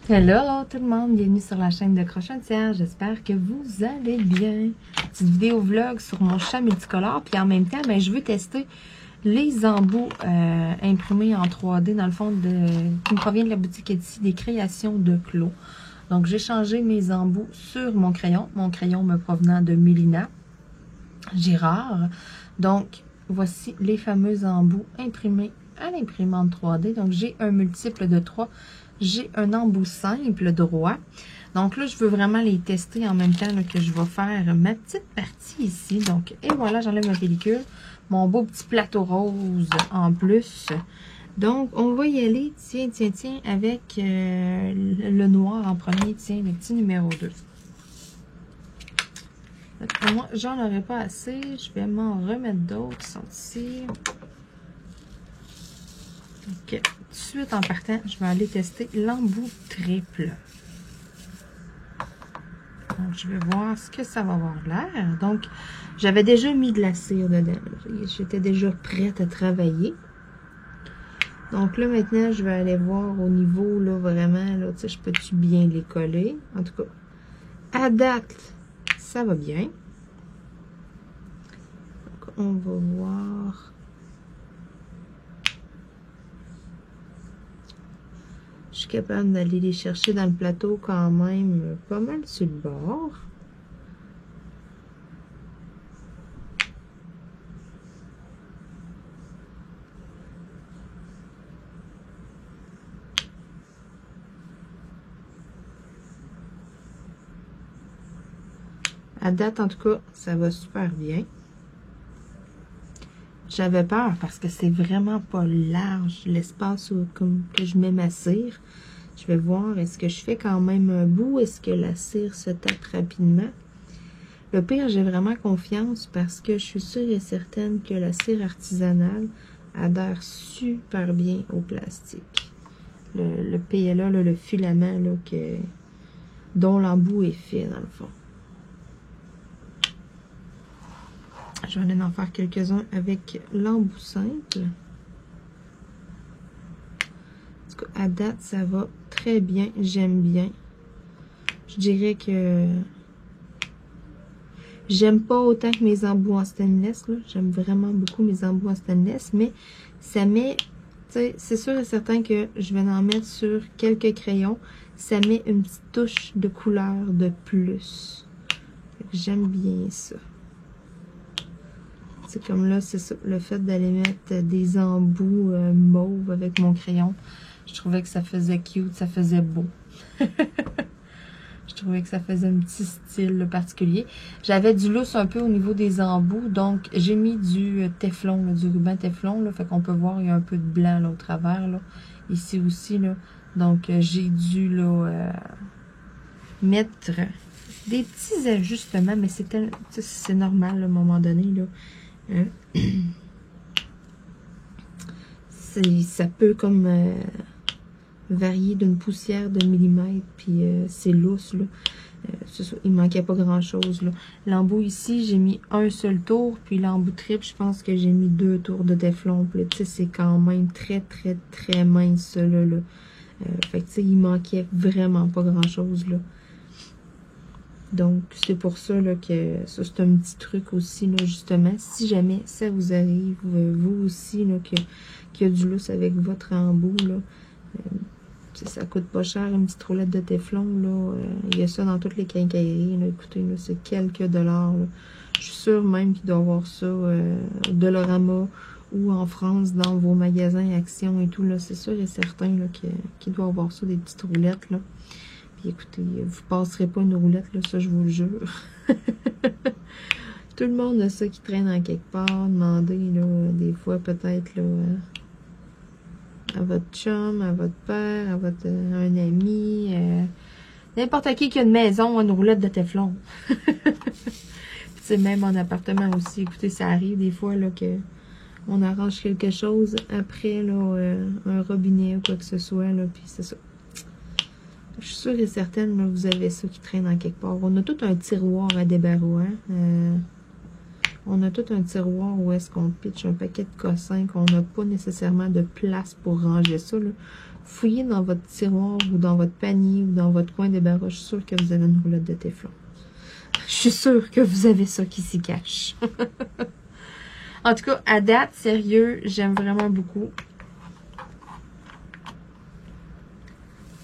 Hello tout le monde, bienvenue sur la chaîne de Crochetière, j'espère que vous allez bien. Petite vidéo vlog sur mon chat multicolore, puis en même temps, ben, je veux tester les embouts imprimés en 3D dans le fond qui me provient de la boutique Etsy, des créations de Clos. Donc j'ai changé mes embouts sur mon crayon me provenant de Mélina Girard. Donc voici les fameux embouts imprimés à l'imprimante 3D. Donc j'ai un multiple de 3. J'ai un embout simple droit. Donc là, je veux vraiment les tester en même temps là, que je vais faire ma petite partie ici. Donc, et voilà, j'enlève ma pellicule. Mon beau petit plateau rose en plus. Donc, on va y aller, tiens, avec le noir en premier. Tiens, le petit numéro 2. Donc, pour moi, j'en aurai pas assez. Je vais m'en remettre d'autres qui sont ici. Ok, tout de suite en partant, je vais aller tester l'embout triple. Donc, je vais voir ce que ça va avoir l'air. Donc, j'avais déjà mis de la cire dedans. J'étais déjà prête à travailler. Donc là, maintenant, je vais aller voir au niveau, là, vraiment, là, tu sais, je peux-tu bien les coller? En tout cas, à date, ça va bien. Donc, on va voir... Je suis capable d'aller les chercher dans le plateau quand même pas mal sur le bord. À date, en tout cas, ça va super bien. J'avais peur parce que c'est vraiment pas large l'espace que je mets ma cire. Je vais voir, est-ce que je fais quand même un bout? Est-ce que la cire se tape rapidement? Le pire, j'ai vraiment confiance parce que je suis sûre et certaine que la cire artisanale adhère super bien au plastique. Le PLA, là, le filament là, dont l'embout est fait dans le fond. Je vais aller en faire quelques-uns avec l'embout simple. En tout cas, à date, ça va très bien. J'aime bien. Je dirais que j'aime pas autant que mes embouts en stainless. J'aime vraiment beaucoup mes embouts en stainless. Mais ça met... C'est sûr et certain que je vais en mettre sur quelques crayons. Ça met une petite touche de couleur de plus. J'aime bien ça. C'est comme là, c'est ça, le fait d'aller mettre des embouts mauve avec mon crayon. Je trouvais que ça faisait cute, ça faisait beau. Je trouvais que ça faisait un petit style particulier. J'avais du lousse un peu au niveau des embouts, donc j'ai mis du téflon, là, du ruban téflon, là, fait qu'on peut voir, il y a un peu de blanc là, au travers, là, ici aussi, là. Donc j'ai dû là, mettre des petits ajustements, mais c'est normal là, à un moment donné, là. Ça peut comme varier d'une poussière de millimètre, puis c'est lousse là. Il manquait pas grand chose là. L'embout ici, j'ai mis un seul tour, puis l'embout triple, je pense que j'ai mis 2 tours de téflon. Puis tu sais, c'est quand même très mince là. Fait que tu sais, il manquait vraiment pas grand chose là. Donc, c'est pour ça là, que ça, c'est un petit truc aussi, là, justement. Si jamais ça vous arrive, vous aussi, là, qu'il y a du lousse avec votre embout, là, ça coûte pas cher, une petite roulette de téflon, là. Il y a ça dans toutes les quincailleries, là. Écoutez, là, c'est quelques dollars, là. Je suis sûre même qu'il doit y avoir ça au Dollarama ou en France, dans vos magasins Action et tout, là. C'est sûr et certain, là, qu'il doit y avoir ça, des petites roulettes, là. Écoutez, vous passerez pas une roulette, là, ça je vous le jure. Tout le monde a ça qui traîne en quelque part. Demandez, là, des fois peut-être, là, à votre chum, à votre père, à un ami, n'importe qui a une maison, une roulette de téflon. C'est même en appartement aussi. Écoutez, ça arrive des fois, là, que on arrange quelque chose après, là, un robinet ou quoi que ce soit, là, puis c'est ça. Je suis sûre et certaine que vous avez ça qui traîne en quelque part. On a tout un tiroir à débarras. On a tout un tiroir où est-ce qu'on pitch un paquet de cossins, qu'on n'a pas nécessairement de place pour ranger ça, là. Fouillez dans votre tiroir ou dans votre panier ou dans votre coin des barreaux. Je suis sûre que vous avez une roulotte de téflon. Je suis sûre que vous avez ça qui s'y cache. En tout cas, à date, sérieux, j'aime vraiment beaucoup.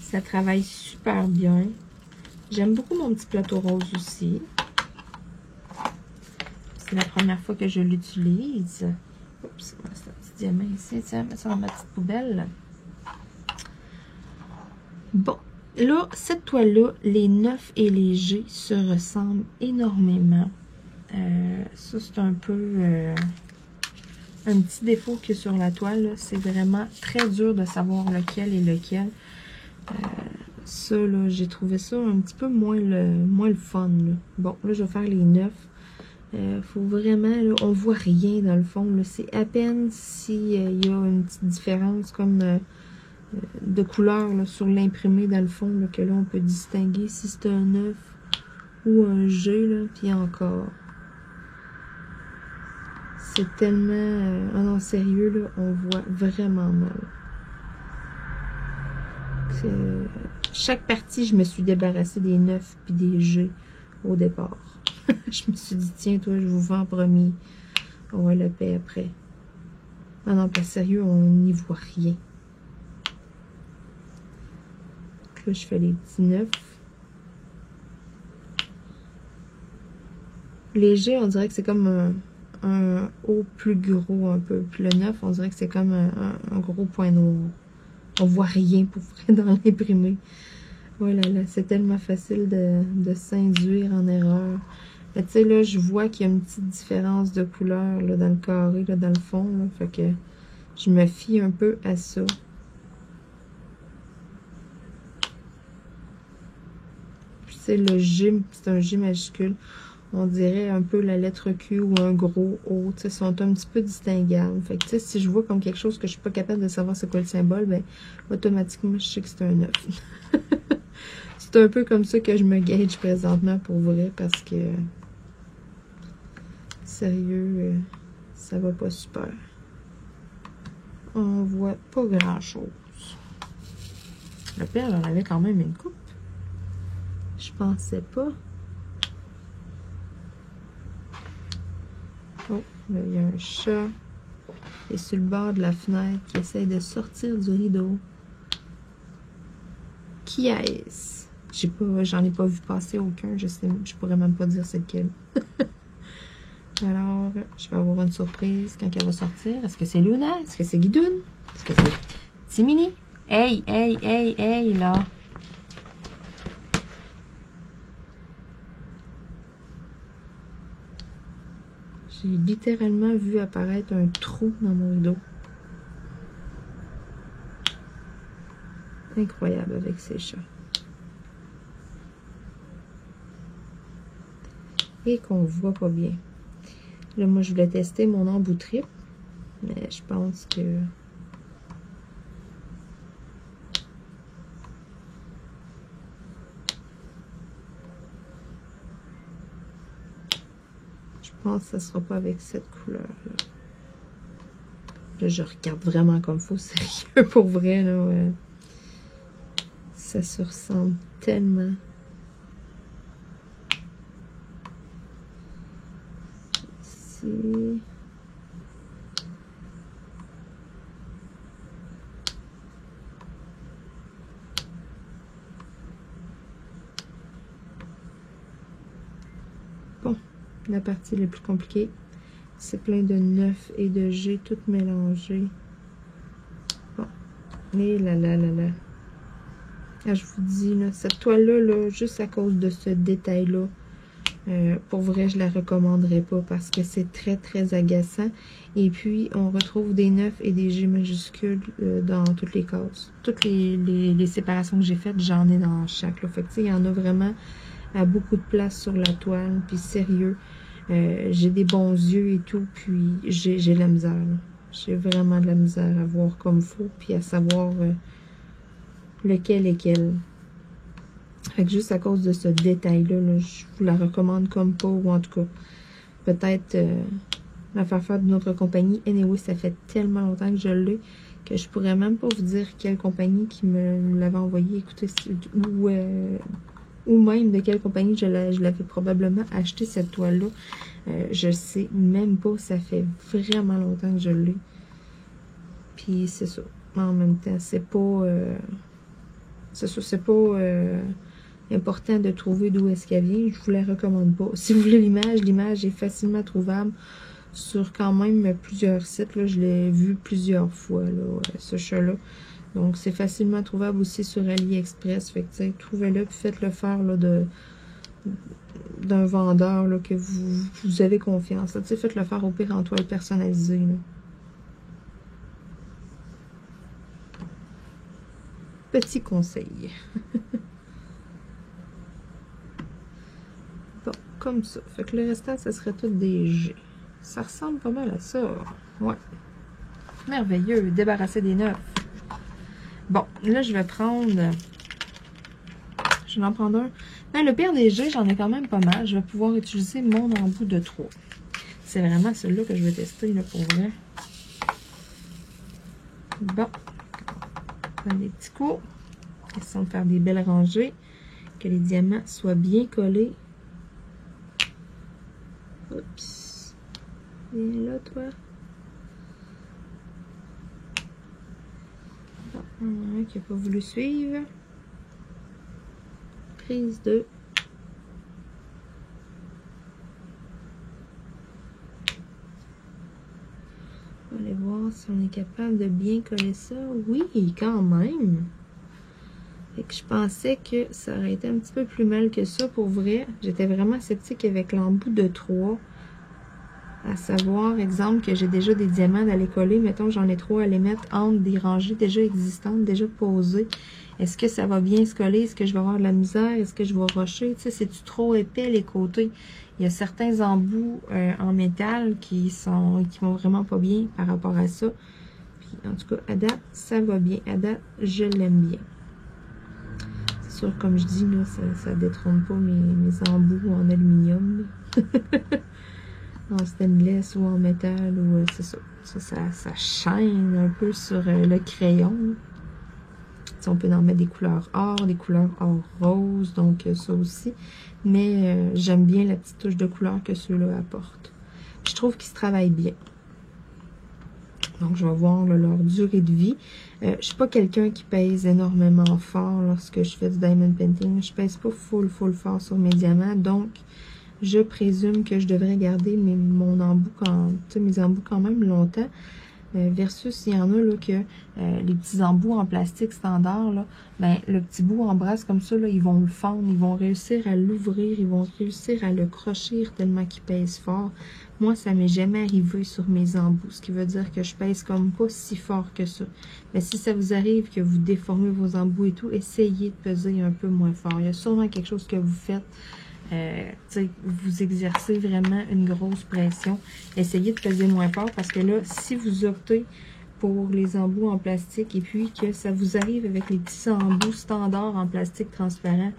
Ça travaille super bien. J'aime beaucoup mon petit plateau rose aussi. C'est la première fois que je l'utilise. Oups, c'est un petit diamant ici. Tiens, mets ça dans ma petite poubelle. Bon, là, cette toile-là, les 9 et les G se ressemblent énormément. Ça, c'est un peu un petit défaut qu'il y a sur la toile. C'est vraiment très dur de savoir lequel est lequel. Ça, là, j'ai trouvé ça un petit peu moins le fun. Là. Bon, là, je vais faire les 9. Faut vraiment, là, on voit rien dans le fond. C'est à peine s'il y a une petite différence comme de couleur là, sur l'imprimé dans le fond, là, que là, on peut distinguer si c'est un 9 ou un G, là, puis encore. C'est tellement... en sérieux, là, on voit vraiment mal. Chaque partie, je me suis débarrassée des 9 puis des G au départ. Je me suis dit, tiens, toi, je vous vends en premier. On va le payer après. Ah non, pas sérieux, on n'y voit rien. Là, je fais les petits 9. Les G, on dirait que c'est comme un haut plus gros un peu. Puis le 9, on dirait que c'est comme un gros point noir. On voit rien pour vrai dans l'imprimé. Oh là là, c'est tellement facile de s'induire en erreur. Mais tu sais, là, je vois qu'il y a une petite différence de couleur là, dans le carré, là, dans le fond. Là, fait que je me fie un peu à ça. Puis c'est le G, c'est un G majuscule. On dirait un peu la lettre Q ou un gros O. Tu sais, sont un petit peu distinguables. Fait que tu sais, si je vois comme quelque chose que je suis pas capable de savoir c'est quoi le symbole, ben automatiquement, je sais que c'est un 9. C'est un peu comme ça que je me gage présentement pour vrai parce que sérieux, ça va pas super. On voit pas grand chose. Le père, on avait quand même une coupe. Je pensais pas. Oh, là, il y a un chat qui est sur le bord de la fenêtre qui essaye de sortir du rideau. Qui est-ce? J'en ai pas vu passer aucun. Je pourrais même pas dire c'est lequel. Alors, je vais avoir une surprise quand elle va sortir. Est-ce que c'est Luna? Est-ce que c'est Guidoune? Est-ce que c'est Timini? Hey, hey, hey, hey, là! J'ai littéralement vu apparaître un trou dans mon rideau. Incroyable avec ces chats. Et qu'on voit pas bien. Là, moi, je voulais tester mon embout triple, mais je pense que... Je pense que ça sera pas avec cette couleur-là. Là, je regarde vraiment comme faux, sérieux, pour vrai, là. Ça se ressemble tellement. Ici. Bon, la partie la plus compliquée. C'est plein de 9 et de G, toutes mélangées. Bon. Et là, là, là, là. Ah, je vous dis, là, cette toile-là, là, juste à cause de ce détail-là, pour vrai, je la recommanderais pas parce que c'est très, très agaçant. Et puis, on retrouve des 9 et des G majuscules dans toutes les cases. Toutes les séparations que j'ai faites, j'en ai dans chaque. Là. Fait que, tu sais, il y en a vraiment à beaucoup de place sur la toile. Puis, sérieux, j'ai des bons yeux et tout. Puis, j'ai de la misère. J'ai vraiment de la misère à voir comme faut. Puis, à savoir lequel est quel. Fait que juste à cause de ce détail-là, là, je vous la recommande comme pas, ou en tout cas, peut-être la faire d'une autre compagnie. Anyway, ça fait tellement longtemps que je l'ai que je pourrais même pas vous dire quelle compagnie qui me l'avait envoyé. Écoutez, ou même de quelle compagnie je l'avais probablement acheté cette toile-là. Je sais même pas, ça fait vraiment longtemps que je l'ai. Puis c'est ça. En même temps, c'est pas... c'est ça, c'est pas important de trouver d'où est-ce qu'elle vient. Je vous la recommande pas. Si vous voulez l'image est facilement trouvable sur quand même plusieurs sites. Là, je l'ai vu plusieurs fois, là, ce chat-là. Donc, c'est facilement trouvable aussi sur AliExpress. Fait que, trouvez-le, puis faites-le faire là, d'un vendeur là, que vous avez confiance. Faites-le faire au pire en toile personnalisée. Là. Petit conseil. Bon, comme ça. Fait que le restant, ce serait tout des G. Ça ressemble pas mal à ça. Ouais. Merveilleux. Débarrasser des neufs. Bon, là, je vais prendre... Je vais en prendre un. Ben, le pire des G, j'en ai quand même pas mal. Je vais pouvoir utiliser mon embout de 3. C'est vraiment celui-là que je vais tester, là, pour vrai. Bon. On prend des petits coups. Question de faire des belles rangées. Que les diamants soient bien collés. Oups. Viens là, toi. Bon, il y en a un qui n'a pas voulu suivre. Prise 2. On va aller voir si on est capable de bien coller ça. Oui, quand même. Fait que je pensais que ça aurait été un petit peu plus mal que ça pour vrai. J'étais vraiment sceptique avec l'embout de 3. À savoir, exemple, que j'ai déjà des diamants d'aller coller. Mettons, j'en ai 3 à les mettre entre des rangées déjà existantes, déjà posées. Est-ce que ça va bien se coller? Est-ce que je vais avoir de la misère? Est-ce que je vais rusher? Tu sais, c'est-tu trop épais les côtés? Il y a certains embouts en métal qui vont vraiment pas bien par rapport à ça. Puis, en tout cas, à date, ça va bien. À date, je l'aime bien. C'est sûr, comme je dis, là, ça détrône pas mes embouts en aluminium. En stainless ou en métal. Ou c'est ça. Ça chaîne un peu sur le crayon. T'sais, on peut en mettre des couleurs or rose, donc ça aussi. Mais j'aime bien la petite touche de couleur que ceux-là apportent. Je trouve qu'ils se travaillent bien. Donc, je vais voir là, leur durée de vie. Je suis pas quelqu'un qui pèse énormément fort lorsque je fais du diamond painting. Je pèse pas full fort sur mes diamants. Donc, je présume que je devrais garder mes embouts quand même longtemps. Versus, il y en a là que les petits embouts en plastique standard, là, ben, le petit bout en brasse comme ça, là, ils vont le fendre, ils vont réussir à l'ouvrir, ils vont réussir à le crochir tellement qu'ils pèsent fort. Moi, ça m'est jamais arrivé sur mes embouts, ce qui veut dire que je pèse comme pas si fort que ça. Mais si ça vous arrive que vous déformez vos embouts et tout, essayez de peser un peu moins fort. Il y a sûrement quelque chose que vous faites. Vous exercez vraiment une grosse pression. Essayez de peser moins fort parce que là, si vous optez pour les embouts en plastique et puis que ça vous arrive avec les petits embouts standards en plastique transparent,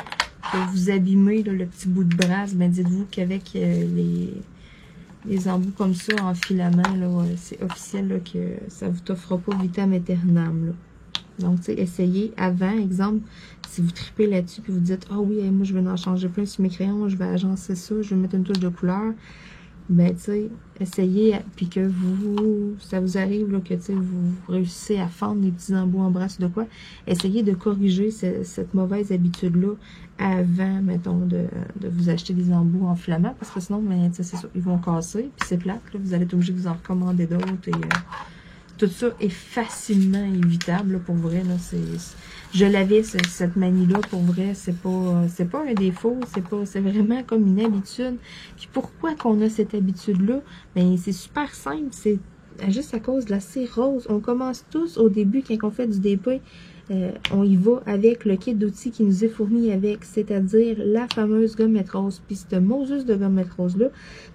que vous abîmez là, le petit bout de brasse, ben dites-vous qu'avec les embouts comme ça en filament, c'est officiel là, que ça vous t'offre pas vitam aeternam. Là. Donc, tu sais, essayez avant, exemple, si vous tripez là-dessus puis vous dites, ah oui, moi, je vais en changer plein sur mes crayons, je vais agencer ça, je vais mettre une touche de couleur. Ben, tu sais, essayez, puis que ça vous arrive, là, que, tu sais, vous réussissez à fendre les petits embouts en brasse de quoi. Essayez de corriger cette mauvaise habitude-là avant, mettons, de vous acheter des embouts en filament, parce que sinon, ben, tu sais, c'est ça, ils vont casser, puis c'est plate, là, vous allez être obligé de vous en recommander d'autres, et tout ça est facilement évitable, là, pour vrai, là, je l'avais, cette manie-là, pour vrai, c'est pas un défaut, c'est vraiment comme une habitude. Puis pourquoi qu'on a cette habitude-là? Ben, c'est super simple, c'est juste à cause de la cire rose. On commence tous au début, quand on fait du DP, on y va avec le kit d'outils qui nous est fourni avec, c'est-à-dire la fameuse gommette rose. Puis cette Moses de gommette rose-là,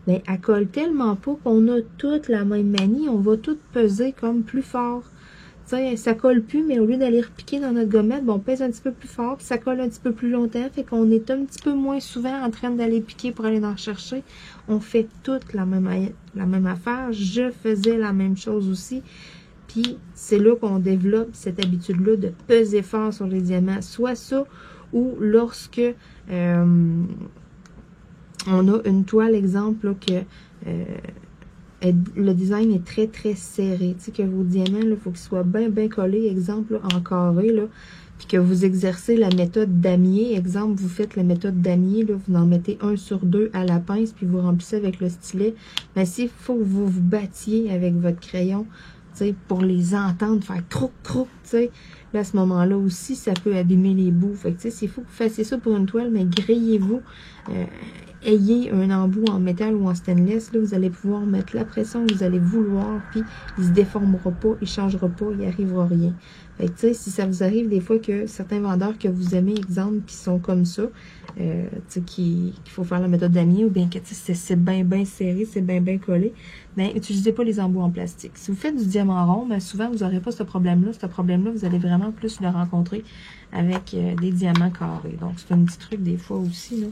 ben, elle colle tellement pas qu'on a toute la même manie, on va tout peser comme plus fort. sais, ça colle plus, mais au lieu d'aller repiquer dans notre gommette, bon, on pèse un petit peu plus fort, puis ça colle un petit peu plus longtemps, fait qu'on est un petit peu moins souvent en train d'aller piquer pour aller en chercher. On fait toute la même affaire. Je faisais la même chose aussi. Puis c'est là qu'on développe cette habitude-là de peser fort sur les diamants. Soit ça, ou lorsque on a une toile, exemple, là, que le design est très, très serré. Tu sais, que vos diamants, il faut qu'ils soient bien, bien collés, exemple, là, en carré, là. Puis que vous exercez la méthode damier. Exemple, vous faites la méthode damier, là, vous en mettez 1 sur 2 à la pince, puis vous remplissez avec le stylet. Mais s'il faut que vous vous battiez avec votre crayon, tu sais, pour les entendre faire croc, croc, tu sais, là, à ce moment-là aussi, ça peut abîmer les bouts. Fait que, tu sais, s'il faut que vous fassiez ça pour une toile, mais grillez-vous. Ayez un embout en métal ou en stainless, là, vous allez pouvoir mettre la pression que vous allez vouloir, puis il se déformera pas, il changera pas, il arrivera rien. Fait que, tu sais, si ça vous arrive des fois que certains vendeurs que vous aimez, exemple, qui sont comme ça, tu sais, qu'il faut faire la méthode damier, ou bien que, tu sais, c'est bien, bien serré, c'est bien, bien collé, ben, utilisez pas les embouts en plastique. Si vous faites du diamant rond, ben, souvent, vous n'aurez pas ce problème-là. Ce problème-là, vous allez vraiment plus le rencontrer avec des diamants carrés. Donc, c'est un petit truc des fois aussi, là.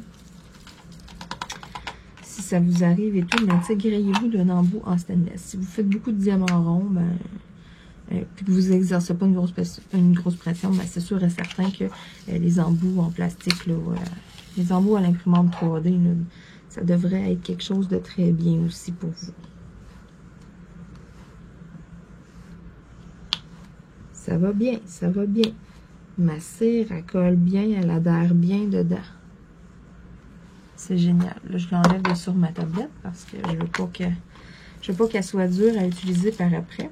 Si ça vous arrive et tout, ben, tu sais, grillez-vous d'un embout en stainless. Si vous faites beaucoup de diamants ronds, ben, puis que vous n'exercez pas une grosse pression, ben, c'est sûr et certain que les embouts en plastique, là, les embouts à l'imprimante 3D, là, ça devrait être quelque chose de très bien aussi pour vous. Ça va bien, ça va bien. Ma cire, elle colle bien, elle adhère bien dedans. C'est génial. Là, je l'enlève de sur ma tablette parce que je veux pas qu'elle soit dure à utiliser par après.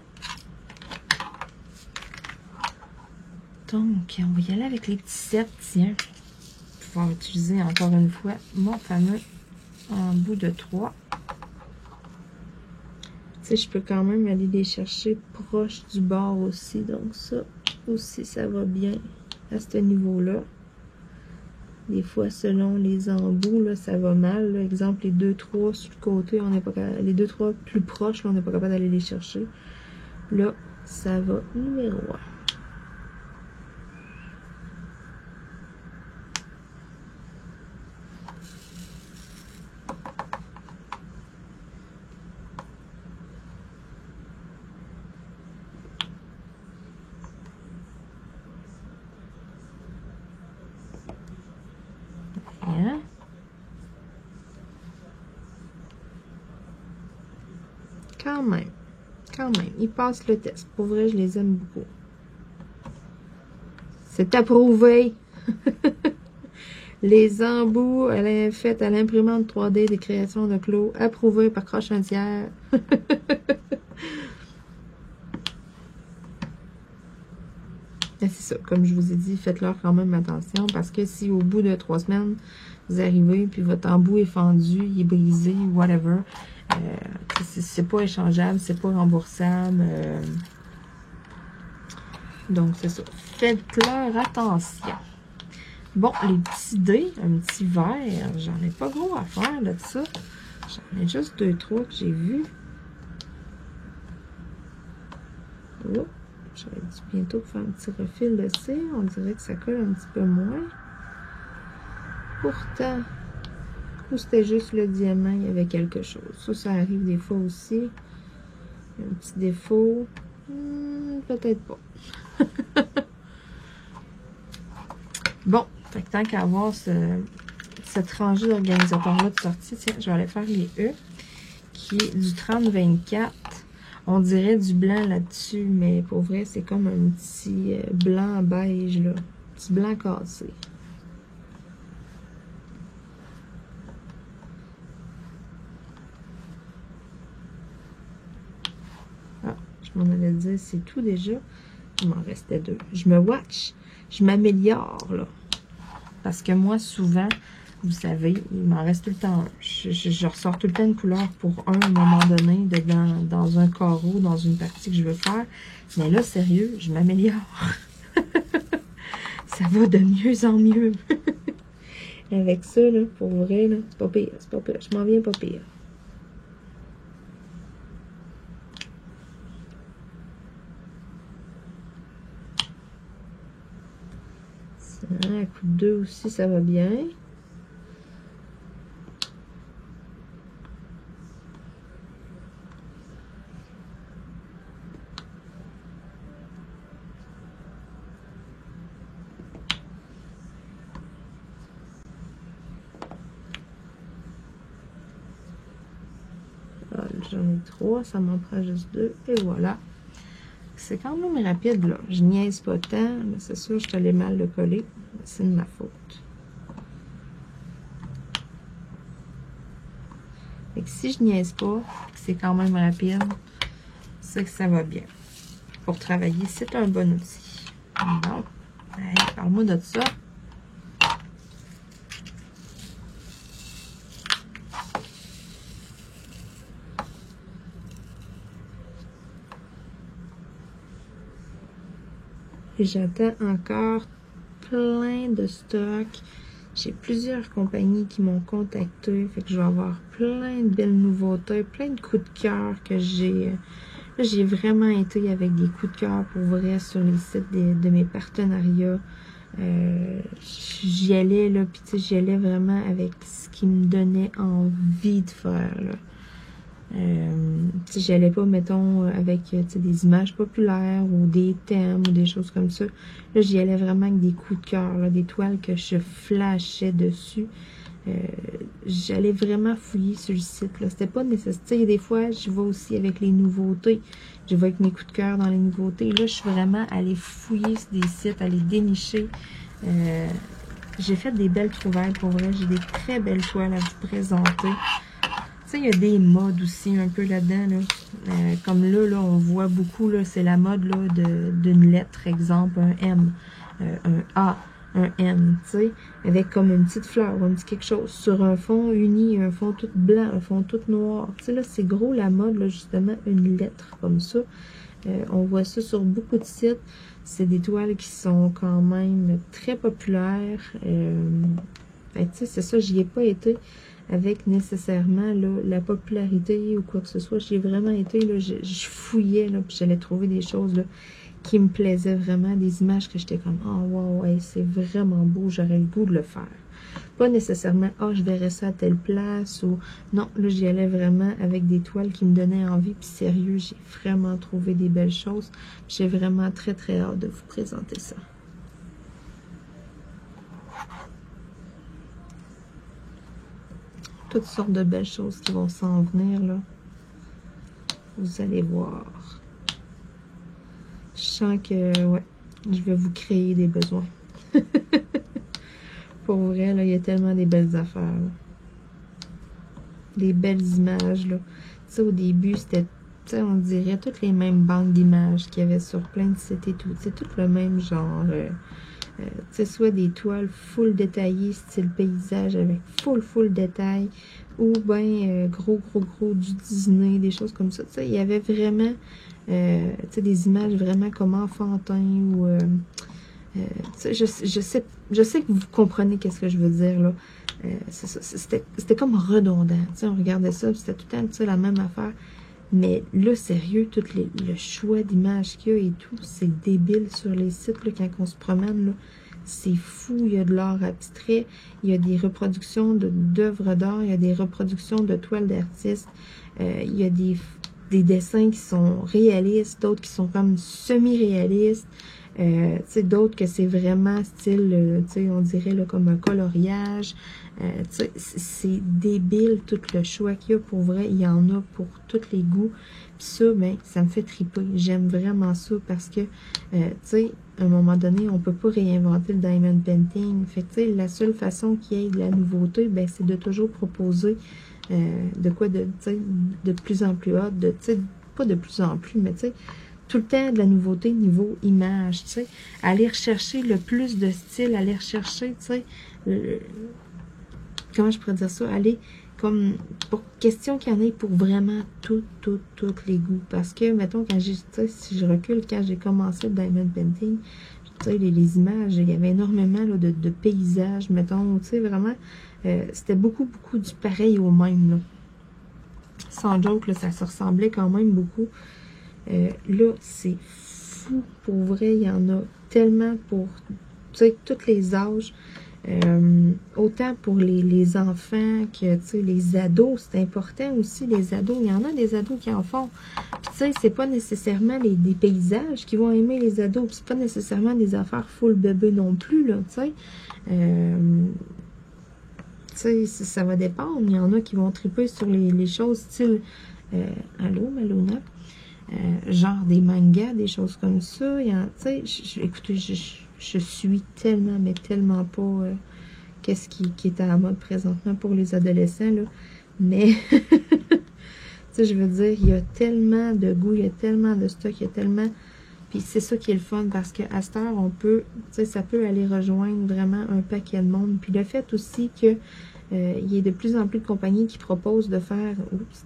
Donc, on va y aller avec les petits sets, tiens. Pour pouvoir utiliser encore une fois mon fameux embout de 3. Tu sais, je peux quand même aller les chercher proche du bord aussi. Donc, ça aussi, ça va bien à ce niveau-là. Des fois, selon les embouts, là, ça va mal. Là. Exemple, les 2-3 sur le côté, on n'est pas capable, les 2-3 plus proches, là, on n'est pas capable d'aller les chercher. Là, ça va numéro 1. Hein? Quand même, ils passent le test. Pour vrai, je les aime beaucoup. C'est approuvé. Les embouts faits à l'imprimante 3D des créations de Clos, approuvés par Croche Entière. C'est ça, comme je vous ai dit, faites-leur quand même attention, parce que si au bout de 3 semaines, vous arrivez, puis votre embout est fendu, il est brisé, whatever, c'est pas échangeable, c'est pas remboursable. Donc, c'est ça. Faites-leur attention. Bon, les petits dés, un petit verre, j'en ai pas gros à faire là, de ça. J'en ai juste 2-3 que j'ai vus. Oh, j'aurais dû bientôt faire un petit refil de cire. On dirait que ça colle un petit peu moins. Pourtant, ou c'était juste le diamant, il y avait quelque chose. Ça arrive des fois aussi. Un petit défaut. Peut-être pas. Bon, fait que tant qu'à avoir cette rangée d'organisateurs-là de sortie, tiens, je vais aller faire les E, qui est du 30-24. On dirait du blanc là-dessus, mais pour vrai, c'est comme un petit blanc beige, là. Un petit blanc cassé. Ah, je m'en allais dire, c'est tout déjà. Il m'en restait 2. Je me watch. Je m'améliore, là. Parce que moi, souvent, vous savez, il m'en reste tout le temps un. Je ressors tout le temps une couleur pour un à un moment donné, dans un carreau, dans une partie que je veux faire. Mais là, sérieux, je m'améliore. Ça va de mieux en mieux. Avec ça, là, pour vrai, là, c'est pas pire, c'est pas pire. Je m'en viens pas pire. Hein, à coup de 2 aussi, ça va bien. J'en ai 3, ça m'en prend juste 2, et voilà. C'est quand même rapide, là. Je niaise pas tant, mais c'est sûr, je te l'ai mal de coller. C'est de ma faute. Fait que si je niaise pas, que c'est quand même rapide, c'est que ça va bien. Pour travailler, c'est un bon outil. Bon, allez, parle-moi de ça. Et j'attends encore plein de stocks. J'ai plusieurs compagnies qui m'ont contacté. Fait que je vais avoir plein de belles nouveautés, plein de coups de cœur que j'ai. Là, j'ai vraiment été avec des coups de cœur pour vrai sur les sites de mes partenariats. J'y allais, là, puis tu sais, j'y allais vraiment avec ce qui me donnait envie de faire, là. J'y allais pas, mettons, avec des images populaires ou des thèmes ou des choses comme ça. Là, j'y allais vraiment avec des coups de cœur, là, des toiles que je flashais dessus. J'allais vraiment fouiller sur le site, là. C'était pas nécessaire. Des fois, je vais aussi avec les nouveautés. Je vais avec mes coups de cœur dans les nouveautés. Là, je suis vraiment allée fouiller sur des sites, aller dénicher. J'ai fait des belles trouvailles, pour vrai. J'ai des très belles toiles à vous présenter. Tu sais, il y a des modes aussi un peu là-dedans, là. Comme là, on voit beaucoup, là, c'est la mode là d'une lettre, exemple, un M, un A, un N, tu sais, avec comme une petite fleur, un petit quelque chose, sur un fond uni, un fond tout blanc, un fond tout noir. Tu sais, là, c'est gros la mode, là, justement, une lettre comme ça. On voit ça sur beaucoup de sites. C'est des toiles qui sont quand même très populaires. Tu sais, c'est ça, j'y ai pas été avec nécessairement là, la popularité ou quoi que ce soit. J'ai vraiment été, là, je fouillais, là, puis j'allais trouver des choses là, qui me plaisaient vraiment, des images que j'étais comme, oh wow, ouais, c'est vraiment beau, j'aurais le goût de le faire. Pas nécessairement, oh, je verrais ça à telle place, ou non, là, j'y allais vraiment avec des toiles qui me donnaient envie, puis sérieux, j'ai vraiment trouvé des belles choses. J'ai vraiment très, très hâte de vous présenter ça. Toutes sortes de belles choses qui vont s'en venir, là. Vous allez voir. Je sens que, ouais, je vais vous créer des besoins. Pour vrai, là, il y a tellement des belles affaires, là. Des belles images, là. Tu sais, au début, c'était, tu sais, on dirait toutes les mêmes banques d'images qu'il y avait sur plein de sites et tout. C'est tout le même genre. Tu sais, soit des toiles full détaillées, style paysage, avec full détail, ou ben gros du Disney, des choses comme ça. Tu sais, il y avait vraiment, tu sais, des images vraiment comme enfantin, ou, tu sais, je sais que vous comprenez qu'est-ce que je veux dire, là. C'était comme redondant, tu sais, on regardait ça, c'était tout le temps, tu sais, la même affaire. Mais là, sérieux, tout le choix d'images qu'il y a et tout, c'est débile sur les sites, là, quand on se promène, là. C'est fou, il y a de l'art abstrait, il y a des reproductions d'œuvres d'art, il y a des reproductions de toiles d'artistes, il y a des dessins qui sont réalistes, d'autres qui sont comme semi-réalistes, tu sais, d'autres que c'est vraiment style, tu sais, on dirait là, comme un coloriage. Tu sais, c'est débile tout le choix qu'il y a, pour vrai. Il y en a pour tous les goûts. Puis ça, ben, ça me fait triper. J'aime vraiment ça parce que, tu sais, à un moment donné, on peut pas réinventer le diamond painting. Fait que, tu sais, la seule façon qu'il y ait de la nouveauté, ben, c'est de toujours proposer de quoi de, tu sais, de plus en plus haut, tu sais, pas de plus en plus, mais tu sais, tout le temps de la nouveauté niveau image, tu sais. Aller rechercher le plus de style, aller rechercher, tu sais, comment je pourrais dire ça, aller comme, pour question qu'il y en ait pour vraiment tous les goûts. Parce que, mettons, quand j'ai, tu sais, si je recule, quand j'ai commencé le diamond painting, tu sais, les images, il y avait énormément là, de paysages, mettons, tu sais, vraiment, c'était beaucoup du pareil au même, là. Sans joke, là, ça se ressemblait quand même beaucoup. Là, c'est fou, pour vrai, il y en a tellement pour sais, tous les âges. Autant pour les enfants que, tu sais, les ados, c'est important aussi, les ados. Il y en a des ados qui en font. Puis, tu sais, c'est pas nécessairement des paysages qui vont aimer les ados. Puis, c'est pas nécessairement des affaires full bébé non plus, là, tu sais. Tu sais, ça va dépendre. Il y en a qui vont triper sur les choses style allô, Malona? Genre des mangas, des choses comme ça. Tu sais, écoutez, je suis tellement, mais tellement pas qu'est-ce qui est à la mode présentement pour les adolescents, là. Mais, tu sais, je veux dire, il y a tellement de goût, il y a tellement de stock, il y a tellement... Puis c'est ça qui est le fun, parce qu'à cette heure, on peut, tu sais, ça peut aller rejoindre vraiment un paquet de monde. Puis le fait aussi que il y a de plus en plus de compagnies qui proposent de faire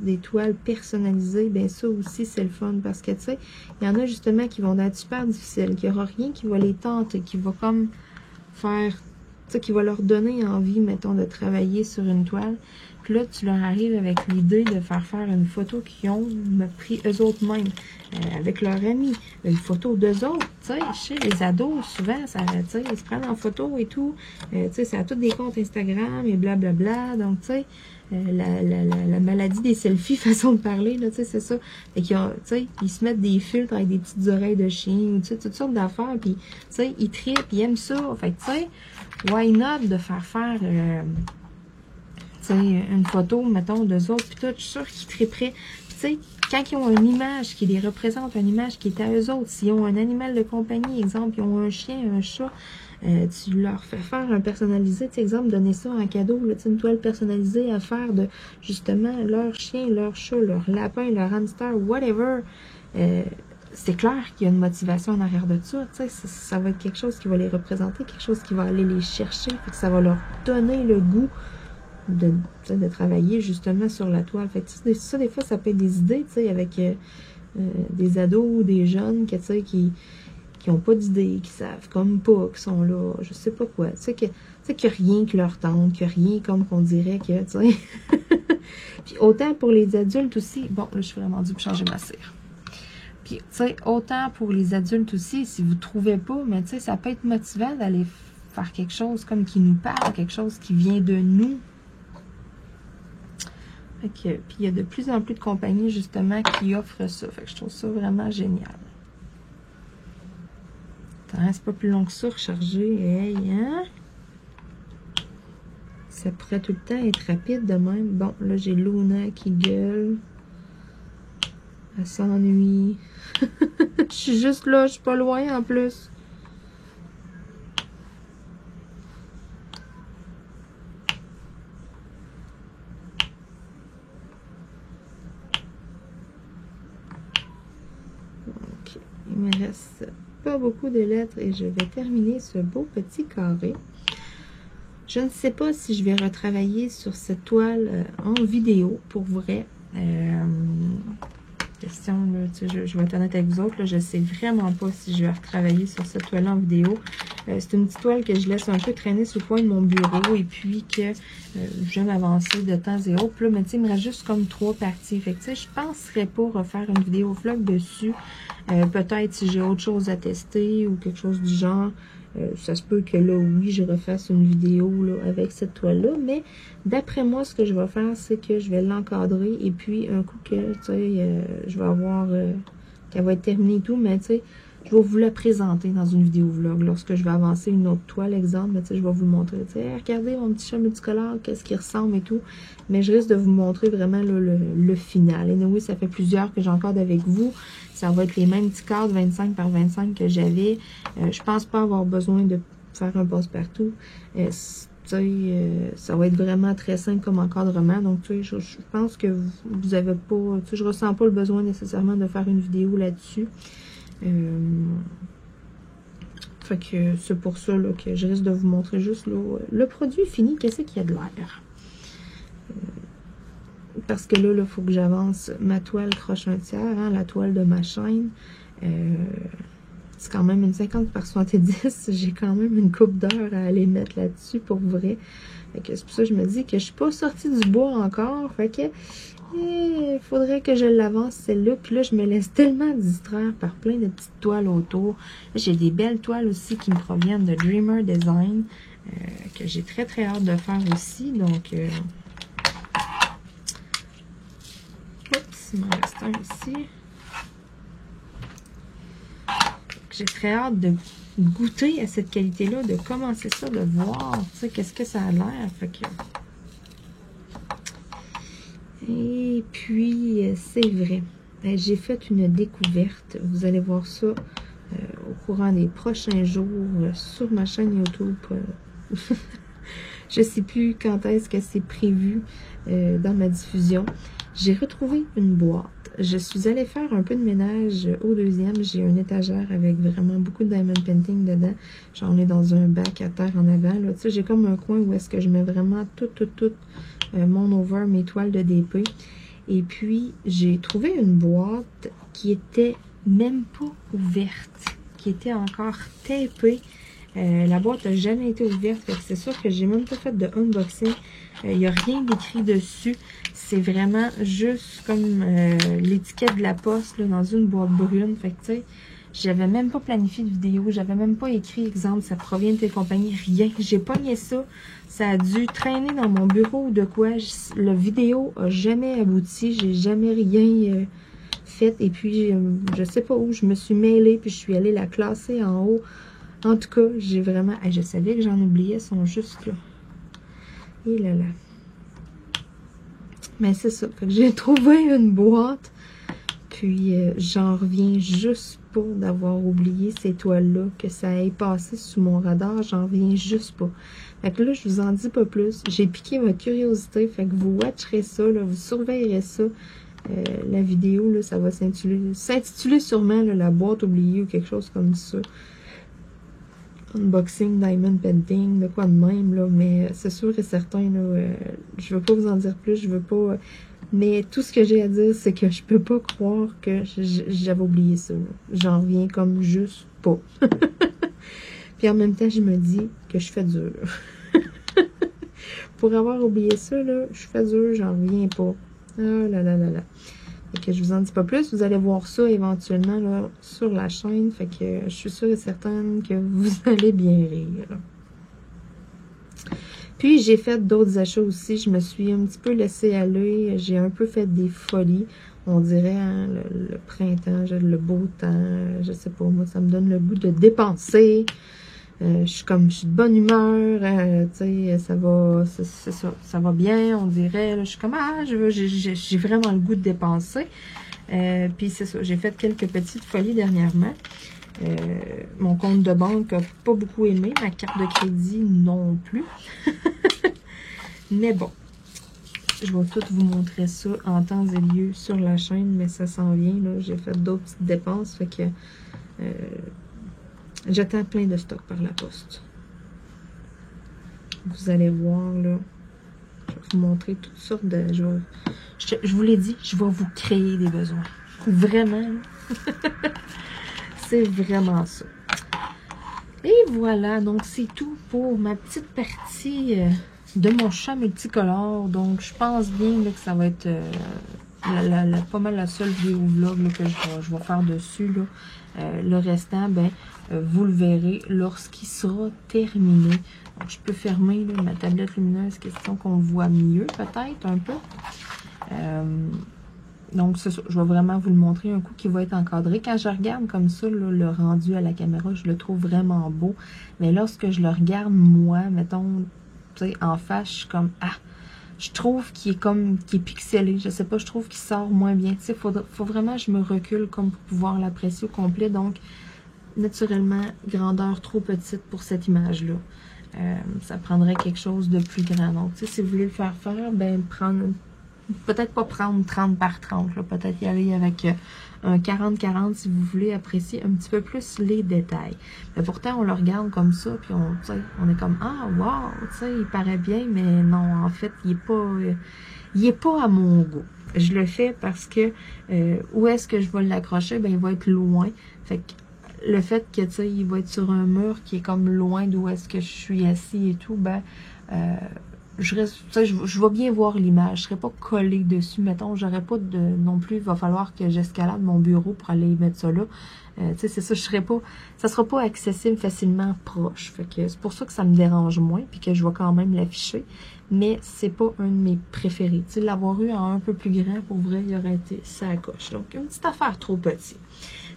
des toiles personnalisées, bien ça aussi c'est le fun, parce que tu sais, il y en a justement qui vont être super difficiles, qu'il n'y aura rien qui va les tenter, qui va comme faire, tu sais, qui va leur donner envie, mettons, de travailler sur une toile. Puis là, tu leur arrives avec l'idée de faire une photo qu'ils ont pris eux autres mêmes, avec leurs amis. Une photo d'eux autres, tu sais, chez les ados, souvent, ça, tu sais, ils se prennent en photo et tout. Tu sais, c'est à tous des comptes Instagram et blablabla. Donc, tu sais, la maladie des selfies, façon de parler, là, tu sais, c'est ça. Fait qu'ils ont, tu sais, ils se mettent des filtres avec des petites oreilles de chien, ou tu sais, toutes sortes d'affaires, puis, tu sais, ils trippent, ils aiment ça. Fait que, tu sais, why not de faire une photo, mettons, d'eux autres, puis tout, je suis sûre qu'ils tripperaient. Puis, tu sais, quand ils ont une image qui les représente, une image qui est à eux autres, s'ils ont un animal de compagnie, exemple, ils ont un chien, un chat, tu leur fais faire un personnalisé, tu sais, exemple, donner ça en cadeau, là, une toile personnalisée à faire de, justement, leur chien, leur chat, leur lapin, leur hamster, whatever. C'est clair qu'il y a une motivation en arrière de ça, tu sais, ça va être quelque chose qui va les représenter, quelque chose qui va aller les chercher, fait que ça va leur donner le goût de travailler justement sur la toile. Fait que ça, des fois, ça peut être des idées, tu sais, avec des ados ou des jeunes que, tu sais, qui n'ont pas d'idées, qui savent comme pas, qui sont là, je sais pas quoi. Tu sais, qu'il n'y a rien qui leur tente, qu'il n'y a rien comme qu'on dirait que, tu sais. Puis autant pour les adultes aussi, bon, là, je suis vraiment dû pour changer ma cire. Puis, tu sais, autant pour les adultes aussi, si vous ne trouvez pas, mais tu sais, ça peut être motivant d'aller faire quelque chose comme qui nous parle, quelque chose qui vient de nous. Fait que, puis il y a de plus en plus de compagnies justement qui offrent ça. Fait que je trouve ça vraiment génial. Attends, c'est pas plus long que ça, recharger. Hey, hein? Ça pourrait tout le temps être rapide de même. Bon, là j'ai Luna qui gueule. Elle s'ennuie. Je suis juste là, je suis pas loin en plus. Ok, il me reste pas beaucoup de lettres et je vais terminer ce beau petit carré. Je ne sais pas si je vais retravailler sur cette toile en vidéo, pour vrai. Question, là, je vais être honnête avec vous autres, là, je ne sais vraiment pas si je vais retravailler sur cette toile en vidéo. C'est une petite toile que je laisse un peu traîner sur le coin de mon bureau et puis que j'aime avancer de temps zéro. Puis là, mais, il me reste juste comme 3 parties. Fait que, je ne penserais pas refaire une vidéo vlog dessus. Peut-être si j'ai autre chose à tester ou quelque chose du genre. Ça se peut que là, oui, je refasse une vidéo là, avec cette toile-là, mais d'après moi, ce que je vais faire, c'est que je vais l'encadrer et puis un coup que, tu sais, je vais avoir, qu'elle va être terminée et tout, mais tu sais, je vais vous la présenter dans une vidéo vlog lorsque je vais avancer une autre toile, exemple, tu sais, je vais vous le montrer, tu sais, regardez mon petit chat multicolore, qu'est-ce qu'il ressemble et tout, mais je risque de vous montrer vraiment là, le final. Et oui, ça fait plusieurs que j'encadre avec vous. Ça va être les mêmes petits cadres 25 par 25 que j'avais. Je pense pas avoir besoin de faire un passe-partout. Ça va être vraiment très simple comme encadrement. Donc, tu sais, je pense que vous avez pas... Tu sais, je ressens pas le besoin nécessairement de faire une vidéo là-dessus. Fait que c'est pour ça là, que je risque de vous montrer juste là, le produit fini, qu'est-ce qu'il y a de l'air. Parce que là, il faut que j'avance ma toile croche un tiers, hein, la toile de ma chaîne. C'est quand même une 50 par 70. J'ai quand même une couple d'heures à aller mettre là-dessus pour vrai. Fait que c'est pour ça que je me dis que je suis pas sortie du bois encore. Fait que il faudrait que je l'avance celle-là. Puis là, je me laisse tellement distraire par plein de petites toiles autour. J'ai des belles toiles aussi qui me proviennent de Dreamer Design. Que j'ai très très hâte de faire aussi. Donc, oups, il m'en reste un ici. J'ai très hâte de goûter à cette qualité-là, de commencer ça, de voir, tu sais, qu'est-ce que ça a l'air. Fait que... Et puis, c'est vrai, j'ai fait une découverte. Vous allez voir ça au courant des prochains jours sur ma chaîne YouTube. Je ne sais plus quand est-ce que c'est prévu dans ma diffusion. J'ai retrouvé une boîte. Je suis allée faire un peu de ménage au deuxième. J'ai une étagère avec vraiment beaucoup de diamond painting dedans. J'en ai dans un bac à terre en avant. Tu sais, j'ai comme un coin où est-ce que je mets vraiment tout mon over, mes toiles de DP. Et puis, j'ai trouvé une boîte qui était même pas ouverte, qui était encore tapée. La boîte n'a jamais été ouverte, c'est sûr que j'ai même pas fait de unboxing. Il n'y a rien d'écrit dessus. C'est vraiment juste comme l'étiquette de la poste là, dans une boîte brune. Fait que tu sais, j'avais même pas planifié de vidéo. J'avais même pas écrit exemple, ça provient de telle compagnie. Rien. J'ai pogné ça. Ça a dû traîner dans mon bureau ou de quoi. La vidéo a jamais abouti. J'ai jamais rien fait. Et puis, je sais pas où. Je me suis mêlée puis je suis allée la classer en haut. En tout cas, j'ai vraiment... je savais que j'en oubliais, ils sont juste là. Et là là. Mais c'est ça. J'ai trouvé une boîte. Puis, j'en reviens juste pas d'avoir oublié ces toiles-là. Que ça ait passé sous mon radar, j'en reviens juste pas. Fait que là, je vous en dis pas plus. J'ai piqué votre curiosité. Fait que vous watcherez ça, là, vous surveillerez ça. La vidéo, là, ça va s'intituler sûrement là, la boîte oubliée ou quelque chose comme ça. Unboxing, diamond painting, de quoi de même, là, mais c'est sûr et certain, là, je veux pas vous en dire plus, je veux pas, mais tout ce que j'ai à dire, c'est que je peux pas croire que j'avais oublié ça, j'en reviens comme juste pas. Puis en même temps, je me dis que je fais dur. Pour avoir oublié ça, là, je fais dur, j'en reviens pas. Ah là là là là. Fait que je vous en dis pas plus. Vous allez voir ça éventuellement là, sur la chaîne. Fait que je suis sûre et certaine que vous allez bien rire. Puis j'ai fait d'autres achats aussi. Je me suis un petit peu laissée aller. J'ai un peu fait des folies. On dirait hein, le printemps, le beau temps. Je sais pas, moi ça me donne le goût de dépenser. Je suis de bonne humeur, tu sais, ça va bien, on dirait. Là, je suis comme, j'ai vraiment le goût de dépenser. Puis c'est ça, j'ai fait quelques petites folies dernièrement. Mon compte de banque n'a pas beaucoup aimé, ma carte de crédit non plus. Mais bon, je vais tout vous montrer ça en temps et lieu sur la chaîne, mais ça s'en vient, là. J'ai fait d'autres petites dépenses, fait que... j'attends plein de stocks par la poste. Vous allez voir, là. Je vais vous montrer toutes sortes de... Je vous l'ai dit, je vais vous créer des besoins. Vraiment. C'est vraiment ça. Et voilà, donc c'est tout pour ma petite partie de mon chat multicolore. Donc, je pense bien là, que ça va être pas mal la seule vidéo vlog là, que je vais faire dessus, là. Le restant, ben, vous le verrez lorsqu'il sera terminé. Donc, je peux fermer là, ma tablette lumineuse, question qu'on voit mieux, peut-être, un peu. Donc, c'est ça. Je vais vraiment vous le montrer un coup qui va être encadré. Quand je regarde comme ça, là, le rendu à la caméra, je le trouve vraiment beau. Mais lorsque je le regarde, moi, mettons, tu sais, en face, je suis comme, je trouve qu'il est pixelé. Je sais pas, je trouve qu'il sort moins bien. Tu sais, faut vraiment que je me recule comme pour pouvoir l'apprécier au complet. Donc, naturellement, grandeur trop petite pour cette image-là. Ça prendrait quelque chose de plus grand. Donc, tu sais, si vous voulez le faire, ben, peut-être pas prendre 30 par 30. Peut-être y aller avec un 40-40 si vous voulez apprécier un petit peu plus les détails. Mais pourtant, on le regarde comme ça, puis on est comme, wow, tu sais, il paraît bien, mais non, en fait, il est pas à mon goût. Je le fais parce que où est-ce que je vais l'accrocher? Ben, il va être loin. Fait que le fait que, tu sais, il va être sur un mur qui est comme loin d'où est-ce que je suis assis et tout, ben, je vais bien voir l'image. Je serai pas collée dessus, mettons. J'aurais pas de, non plus, il va falloir que j'escalade mon bureau pour aller mettre ça là. Tu sais, c'est ça, ça sera pas accessible facilement proche. Fait que c'est pour ça que ça me dérange moins, puis que je vais quand même l'afficher. Mais c'est pas un de mes préférés. Tu sais, l'avoir eu en un peu plus grand, pour vrai, il aurait été ça à coche. Donc, une petite affaire trop petite.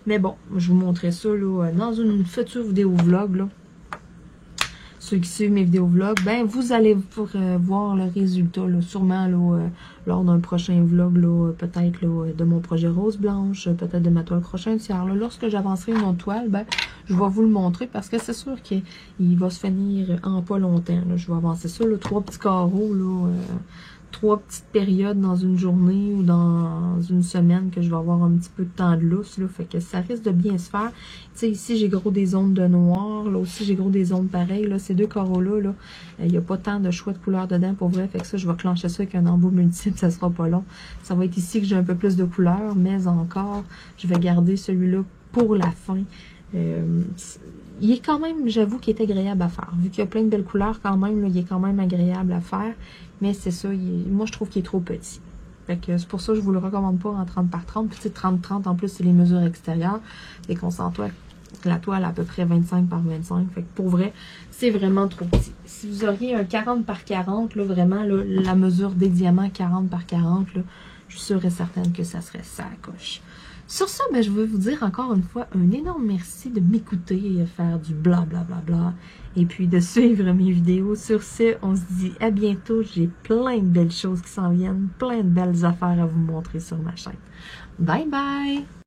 Mais bon, je vous montrerai ça là, dans une future vidéo vlog, là. Ceux qui suivent mes vidéos vlog, ben vous allez voir le résultat, là, sûrement là, lors d'un prochain vlog, peut-être de mon projet Rose Blanche, peut-être de ma toile crochet tiers. Lorsque j'avancerai une autre toile, ben je vais vous le montrer parce que c'est sûr qu'il va se finir en pas longtemps. Là. Je vais avancer ça, là, 3 petits carreaux, là, 3 petites périodes dans une journée ou dans une semaine que je vais avoir un petit peu de temps de lousse, là, fait que ça risque de bien se faire. Tu sais, ici, j'ai gros des ondes de noir, là aussi, j'ai gros des ondes pareilles, là, ces deux carreaux-là, il n'y a pas tant de choix de couleurs dedans, pour vrai, fait que ça, je vais clencher ça avec un embout multiple, ça sera pas long. Ça va être ici que j'ai un peu plus de couleurs, mais encore, je vais garder celui-là pour la fin. Il est quand même, j'avoue qu'il est agréable à faire. Vu qu'il y a plein de belles couleurs quand même, là, il est quand même agréable à faire. Mais c'est ça, moi je trouve qu'il est trop petit. Fait que c'est pour ça que je vous le recommande pas en 30 par 30. Puis tu sais, 30-30 en plus, c'est les mesures extérieures. Fait qu'on s'entoure la toile à peu près 25 par 25. Fait que pour vrai, c'est vraiment trop petit. Si vous auriez un 40 par 40, là, vraiment, là, la mesure des diamants 40 par 40, là, je suis sûre et certaine que ça serait ça à coche. Sur ça, ben, je veux vous dire encore une fois un énorme merci de m'écouter et faire du bla bla bla bla. Et puis de suivre mes vidéos. Sur ce, on se dit à bientôt. J'ai plein de belles choses qui s'en viennent, plein de belles affaires à vous montrer sur ma chaîne. Bye bye!